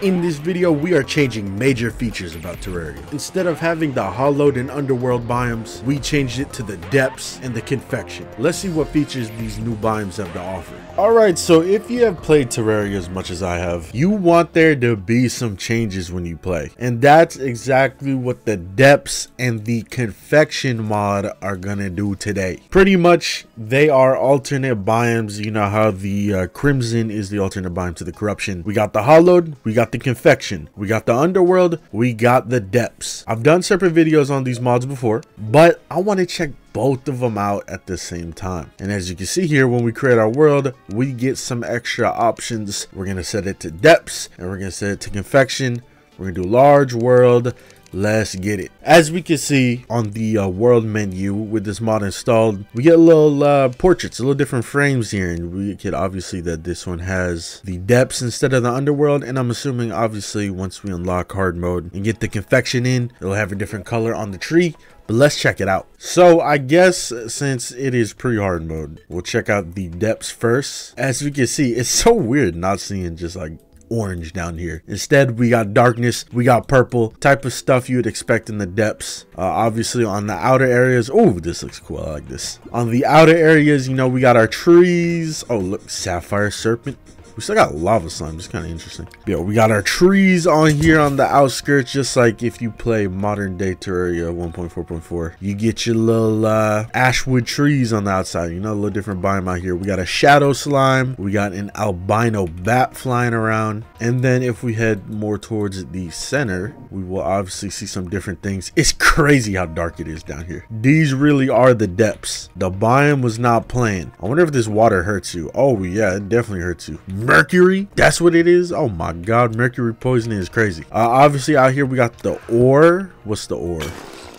In this video, we are changing major features about Terraria. Instead of having the Hallowed and Underworld biomes, we changed it to the depths and the confection. Let's see what features these new biomes have to offer. Alright, so if you have played Terraria as much as I have, you want there to be some changes when you play. And that's exactly what the depths and the confection mod are gonna do today. Pretty much, they are alternate biomes. You know how the Crimson is the alternate biome to the Corruption. We got the Hallowed, we got the confection, we got the Underworld, we got the depths. I've done separate videos on these mods before, but I want to check both of them out at the same time. And as you can see here, when we create our world, we get some extra options. We're going to set it to depths and we're going to set it to confection. We're going to do large world. Let's get it. As we can see on the world menu with this mod installed, we get a little portraits, a little different frames here, and we can obviously that this one has the depths instead of the underworld. And I'm assuming obviously once we unlock hard mode and get the confection in, it'll have a different color on the tree. But let's check it out. So I guess since it is pre-hard mode, we'll check out the depths first. As we can see, it's so weird not seeing just like orange down here. Instead, we got darkness, we got purple, type of stuff you would expect in the depths. Obviously on the outer areas, oh, this looks cool. I like this. On the outer areas, you know, we got our trees. Oh, look, sapphire serpent. We still got lava slime. It's kind of interesting. Yo, we got our trees on here on the outskirts, just like if you play modern day Terraria 1.4.4. You get your little ashwood trees on the outside. You know, a little different biome out here. We got a shadow slime. We got an albino bat flying around. And then if we head more towards the center, we will obviously see some different things. It's crazy how dark it is down here. These really are the depths. The biome was not playing. I wonder if this water hurts you. Oh yeah, it definitely hurts you. Mercury, that's what it is. Oh my god, mercury poisoning is crazy. Obviously out here we got the ore. What's the ore?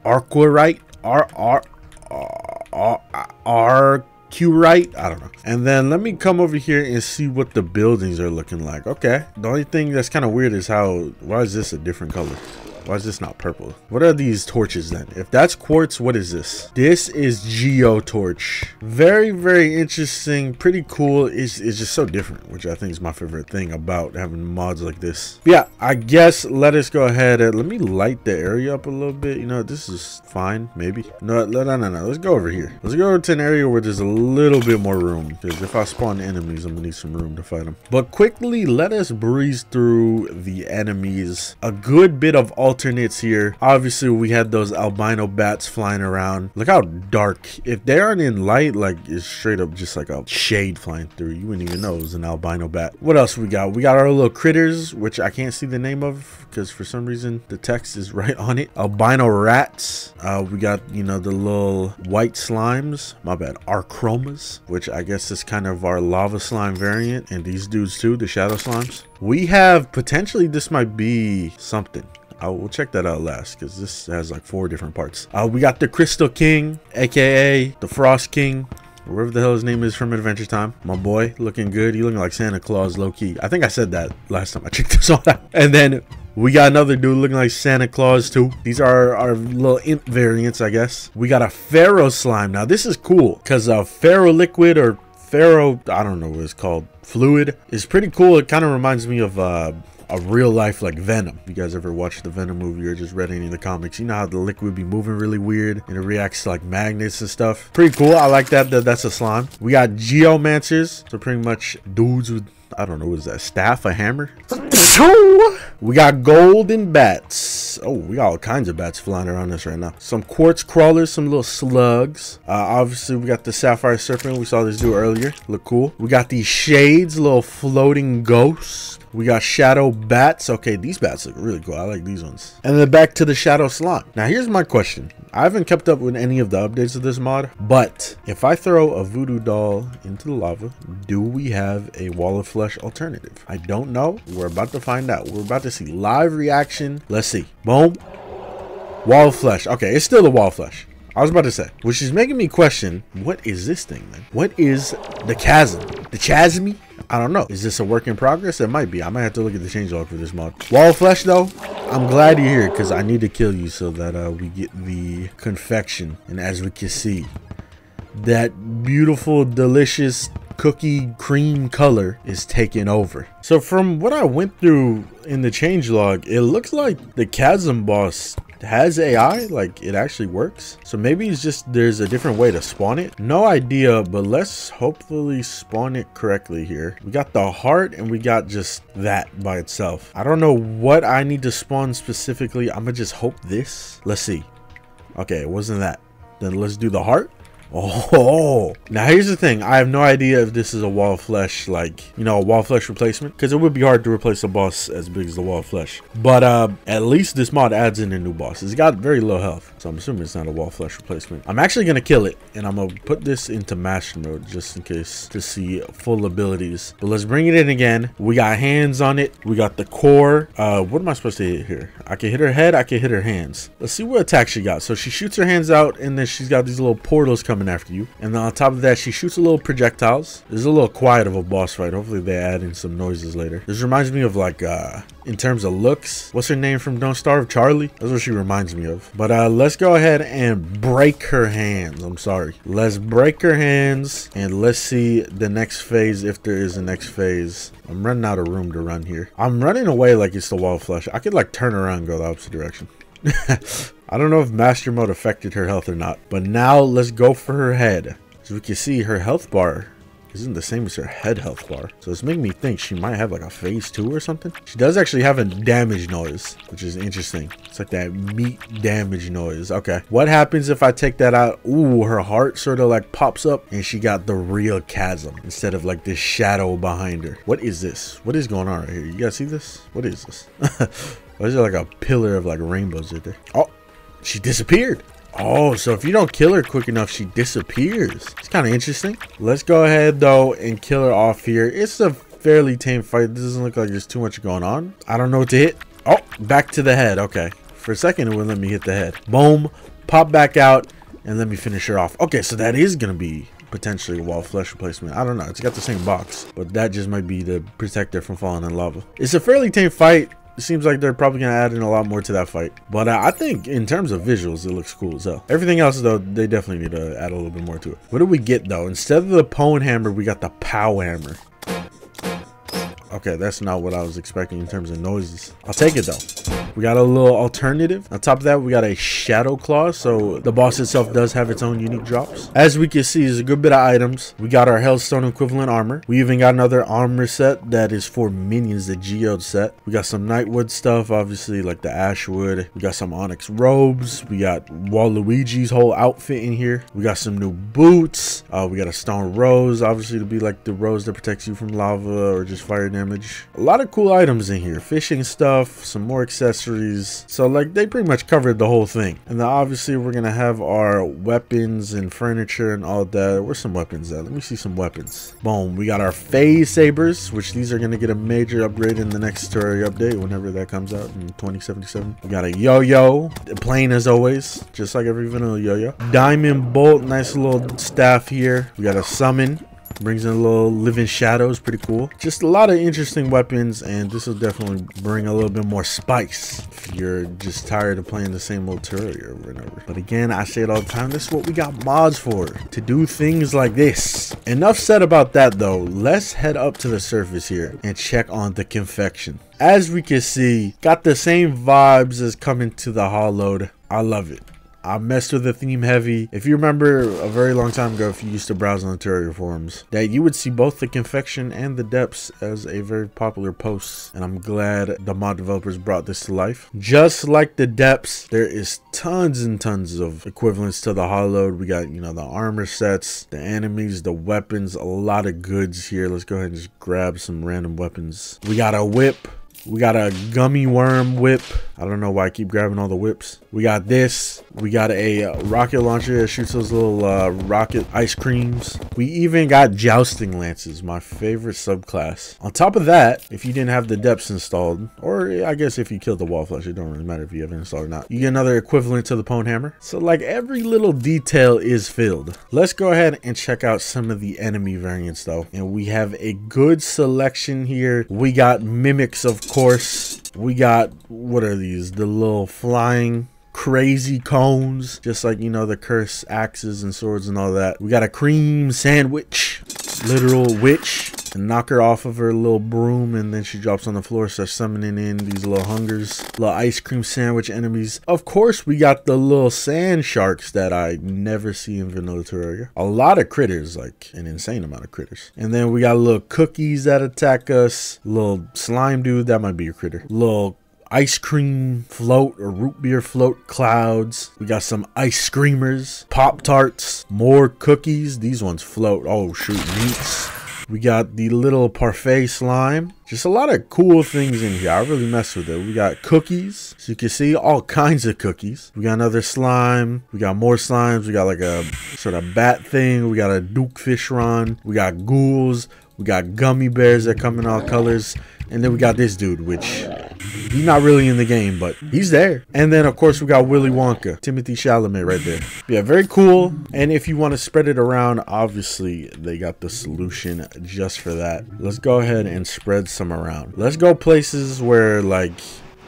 Arquarite, Arcurite, I don't know. And then let me come over here and see what the buildings are looking like. Okay, the only thing that's kind of weird is why is this a different color? Why is this not purple? What are these torches then? If that's quartz, what is this? This is geotorch. Very, very interesting. Pretty cool. It's just so different, which I think is my favorite thing about having mods like this. But yeah, I guess let us go ahead and let me light the area up a little bit. You know, this is fine, maybe. No. Let's go over here. Let's go to an area where there's a little bit more room, because if I spawn enemies, I'm gonna need some room to fight them. But quickly, let us breeze through the enemies. A good bit of alternates here. Obviously we had those albino bats flying around. Look how dark. If they aren't in light, like it's straight up just like a shade flying through. You wouldn't even know it was an albino bat. What else we got? We got our little critters, which I can't see the name of because for some reason the text is right on it. Albino rats. We got, you know, the little white slimes, my bad, archromas, which I guess is kind of our lava slime variant. And these dudes too, the shadow slimes. We have potentially, this might be something. We'll check that out last because this has like 4 different parts. We got the Crystal King, aka the Frost King, wherever the hell his name is from Adventure Time. My boy, looking good. He looking like Santa Claus, low key. I think I said that last time I checked this all out. And then we got another dude looking like Santa Claus too. These are our little imp variants, I guess. We got a Pharaoh slime. Now this is cool because Pharaoh liquid or Pharaoh, I don't know what it's called, fluid is pretty cool. It kind of reminds me of a real life like Venom. If you guys ever watched the Venom movie or just read any of the comics, you know how the liquid be moving really weird and it reacts to like magnets and stuff. Pretty cool. I like that's a slime. We got geomancers, so pretty much dudes with, I don't know, what is that, staff, a hammer? We got golden bats. Oh, we got all kinds of bats flying around us right now. Some quartz crawlers, some little slugs. Obviously we got the sapphire serpent. We saw this dude earlier, look cool. We got these shades, little floating ghosts. We got shadow bats. Okay, these bats look really cool. I like these ones. And then back to the shadow slime. Now here's my question. I haven't kept up with any of the updates of this mod, but if I throw a voodoo doll into the lava, do we have a wall of flesh alternative? I don't know. We're about to find out. We're about to see live reaction. Let's see. Boom. Wall of flesh. Okay, it's still the wall of flesh. I was about to say, which is making me question, what is this thing, man? What is the chasm? The chasmy? I don't know. Is this a work in progress? It might be. I might have to look at the changelog for this mod. Wall of flesh, though, I'm glad you're here because I need to kill you so that we get the confection. And as we can see, that beautiful, delicious cookie cream color is taking over. So from what I went through in the changelog, it looks like the chasm boss has AI, like it actually works. So maybe it's just there's a different way to spawn it. No idea, but let's hopefully spawn it correctly here. We got the heart and we got just that by itself. I don't know what I need to spawn specifically. I'm gonna just hope this. Let's see. Okay, it wasn't that. Then let's do the heart. Oh, now here's the thing. I have no idea if this is a wall of flesh, like, you know, a wall of flesh replacement, because it would be hard to replace a boss as big as the wall of flesh. But at least this mod adds in a new boss. It's got very low health, so I'm assuming it's not a wall of flesh replacement. I'm actually gonna kill it, and I'm gonna put this into master mode just in case to see full abilities. But let's bring it in again. We got hands on it. We got the core. What am I supposed to hit here? I can hit her head. I can hit her hands. Let's see what attack she got. So she shoots her hands out, and then she's got these little portals coming after you, and then on top of that she shoots a little projectiles. This is a little quiet of a boss fight. Hopefully they add in some noises later. This reminds me of, like, in terms of looks, what's her name from Don't Starve? Charlie. That's what she reminds me of. But let's go ahead and break her hands. I'm sorry, let's break her hands and let's see the next phase, if there is a next phase. I'm running out of room to run here. I'm running away like it's the wall of flesh. I could like turn around and go the opposite direction. I don't know if master mode affected her health or not, but now let's go for her head. As we can see, her health bar isn't the same as her head health bar, so it's making me think she might have like a phase 2 or something. She does actually have a damage noise, which is interesting. It's like that meat damage noise. Okay, what happens if I take that out? Ooh, her heart sort of like pops up and she got the real chasm instead of like this shadow behind her. What is this? What is going on right here? You guys see this? What is this? Why is there like a pillar of like rainbows right there? Oh, she disappeared. Oh, so if you don't kill her quick enough, she disappears. It's kind of interesting. Let's go ahead though and kill her off here. It's a fairly tame fight. This doesn't look like there's too much going on. I don't know what to hit. Oh, back to the head. Okay, for a second it wouldn't let me hit the head. Boom, pop back out and let me finish her off. Okay, so that is gonna be potentially a wall of flesh replacement. I don't know, it's got the same box, but that just might be to protect her from falling in lava. It's a fairly tame fight. It seems like they're probably gonna add in a lot more to that fight, but I think in terms of visuals it looks cool as hell. Everything else though, they definitely need to add a little bit more to it. What do we get though? Instead of the Pwn hammer, we got the Pow hammer. Okay, that's not what I was expecting in terms of noises. I'll take it though. We got a little alternative. On top of that, we got a Shadow Claw, so the boss itself does have its own unique drops. As we can see, there's a good bit of items. We got our Hellstone equivalent armor. We even got another armor set that is for minions, the Geode set. We got some Nightwood stuff, obviously, like the Ashwood. We got some Onyx robes. We got Waluigi's whole outfit in here. We got some new boots. We got a stone rose, obviously, to be like the rose that protects you from lava or just fire damage. A lot of cool items in here. Fishing stuff, some more accessories. So like they pretty much covered the whole thing. And then obviously we're gonna have our weapons and furniture and all that. Where's some weapons at? Let me see some weapons. Boom, we got our phase sabers, which these are gonna get a major upgrade in the next Terraria update whenever that comes out in 2077. We got a yo-yo, plain as always, just like every vanilla yo-yo. Diamond bolt, nice little staff here. We got a summon. Brings in a little living shadows, pretty cool. Just a lot of interesting weapons, and this will definitely bring a little bit more spice if you're just tired of playing the same old Terraria over and over. But again, I say it all the time, this is what we got mods for, to do things like this. Enough said about that though. Let's head up to the surface here and check on the confection. As we can see, got the same vibes as coming to the Hallowed. I love it. I messed with the theme heavy. If you remember a very long time ago, if you used to browse on the Terraria forums, that you would see both the confection and the depths as a very popular post. And I'm glad the mod developers brought this to life. Just like the depths, there is tons and tons of equivalents to the Hallowed. We got, you know, the armor sets, the enemies, the weapons, a lot of goods here. Let's go ahead and just grab some random weapons. We got a whip. We got a gummy worm whip. I don't know why I keep grabbing all the whips. We got this. We got a rocket launcher that shoots those little rocket ice creams. We even got jousting lances, my favorite subclass. On top of that, if you didn't have the depths installed, or I guess if you killed the wall flesh, it don't really matter if you have it installed or not, you get another equivalent to the Pwn hammer. So like every little detail is filled. Let's go ahead and check out some of the enemy variants though. And we have a good selection here. We got mimics, of course. We got, what are these, the little flying crazy cones, just like, you know, the curse axes and swords and all that. We got a cream sandwich. literal witch and knock her off of her little broom, and then she drops on the floor, starts summoning in these little hungers, little ice cream sandwich enemies. Of course, we got the little sand sharks that I never see in vanilla Terraria. A lot of critters, like an insane amount of critters. And then we got little cookies that attack us, little slime dude, that might be a critter, little ice cream float or root beer float clouds. We got some ice screamers, Pop Tarts, more cookies. These ones float. Oh shoot, meats. We got the little parfait slime. Just a lot of cool things in here. I really mess with it. We got cookies. So you can see all kinds of cookies. We got another slime. We got more slimes. We got like a sort of bat thing. We got a Duke Fishron. We got ghouls. We got gummy bears that come in all colors. And then we got this dude, which he's not really in the game, but he's there. And then, of course, we got Willy Wonka, Timothy Chalamet right there. Yeah, very cool. And if you want to spread it around, obviously, they got the solution just for that. Let's go ahead and spread some around. Let's go places where, like,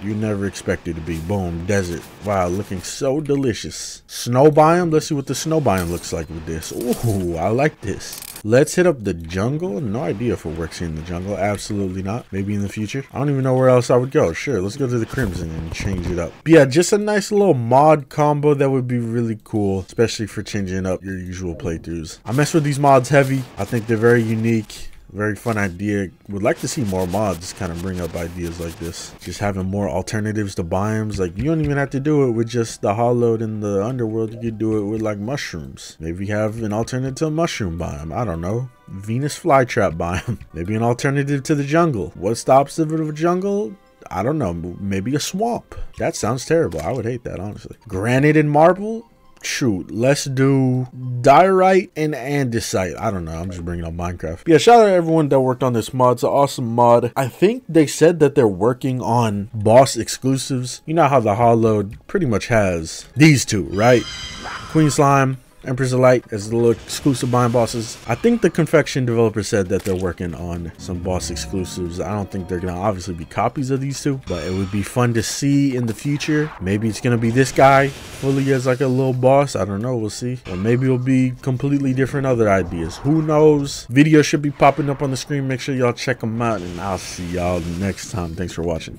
you never expected to be. Boom, desert. Wow, looking so delicious. Snow biome. Let's see what the snow biome looks like with this. Ooh, I like this. Let's hit up the jungle. No idea if it works here in the jungle. Absolutely not. Maybe in the future. I don't even know where else I would go. Sure, let's go to the Crimson and change it up. But yeah, just a nice little mod combo that would be really cool, especially for changing up your usual playthroughs. I mess with these mods heavy. I think they're very unique. Very fun idea. Would like to see more mods kind of bring up ideas like this. Just having more alternatives to biomes. Like, you don't even have to do it with just the Hallowed and the Underworld. You could do it with like mushrooms. Maybe have an alternative mushroom biome. I don't know. Venus flytrap biome. Maybe an alternative to the jungle. What's the opposite of a jungle? I don't know. Maybe a swamp. That sounds terrible. I would hate that, honestly. Granite and marble? Shoot, let's do diorite and andesite. I don't know, I'm just bringing up Minecraft. But yeah, shout out to everyone that worked on this mod. It's an awesome mod. I think they said that they're working on boss exclusives. You know how the Hallowed pretty much has these two, right? Queen Slime, Empress of Light as the little exclusive biome bosses. I think the confection developer said that they're working on some boss exclusives. I don't think they're gonna obviously be copies of these two, but it would be fun to see in the future. Maybe it's gonna be this guy fully as like a little boss. I don't know, we'll see. Or maybe it'll be completely different other ideas. Who knows? Videos should be popping up on the screen. Make sure y'all check them out, and I'll see y'all next time. Thanks for watching.